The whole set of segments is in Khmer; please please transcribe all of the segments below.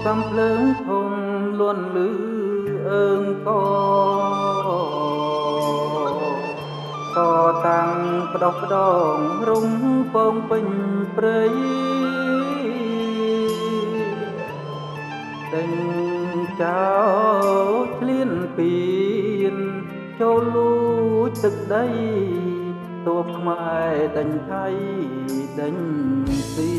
កំភ្លើងធំលន់លឺអើងកតាំងផ្ដោះផ្ដងរុំពងពេញព្រៃដេញចោលឆ្លៀនពៀនចូលលួចទឹកដីទោះខ្មែរដេញថៃដេញស៊ី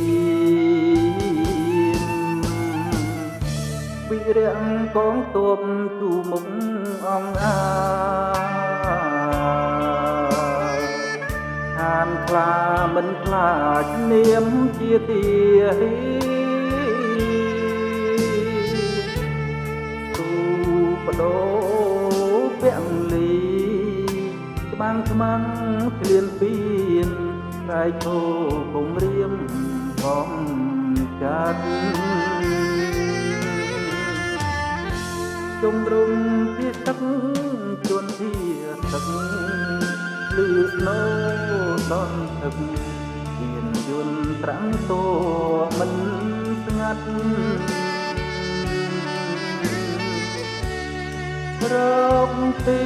វិរៈកងទ័ពទូមុខអង្គអានខ្លាមិនខ្លាចនាមជាទារីទូបដោពាំងលីច្បាំងខ្មាំងឆ្លៀនពៀនស្រែកឈោគុំរៀមបំចាត់ជំរុំពីទឹកជួនជាទឹកលឺស្នូដនទឹកហ៊ានយន្តត្រាំងតួមិនស្ងាត់រកទី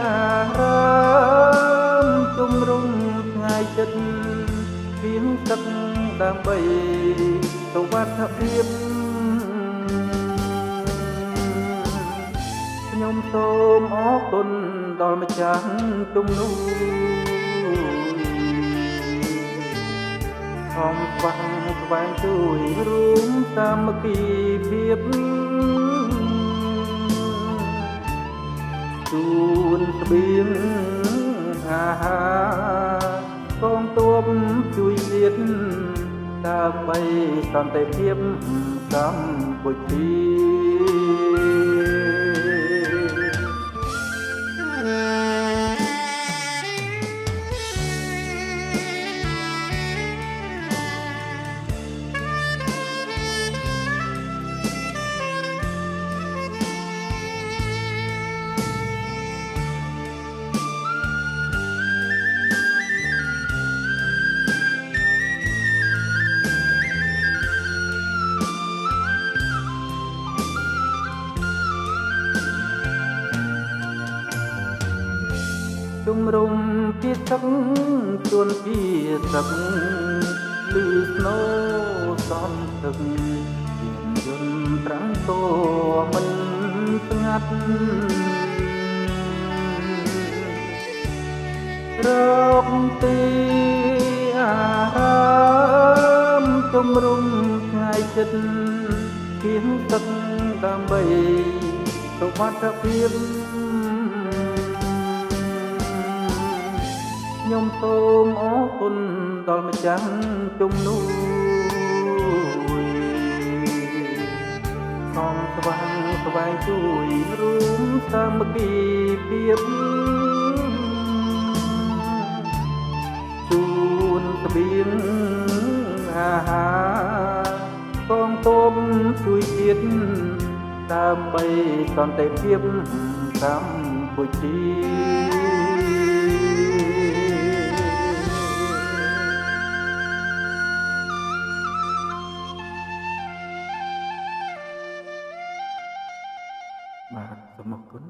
អារាមជំរុំថ្ងៃចិត្តពីងទឹកដើម្បីសុវត្ថិភាពខ្ញុំសូមអរគុណដល់ម្ចាស់ជំនួយខំស្វែងជួយរួមសាមគ្គីភាពជូនស្បៀងអាហារកងទ័ពជួយជាតិដើម្បីសន្តិភាពកម្ពុជាជំរុំពីទឹកជួនពីទឹកលឺស្នូសំទឹកយានយន្តត្រាំងតួមិនស្ងាត់រកទីអារាមជំរុំថ្ងៃចិត្តពីងទឹកដើម្បីសុវត្ថិភាពខ្ញុំសូមអរគុណដល់ម្ចាស់ជំនួយខំស្វែងជួយរួមសាមគ្គីភាពជូនស្បៀងអាហារកងទ័ពជួយជាតិដើម្បីសន្តិភាពកម្ពុជាបាទសូមអរគុណ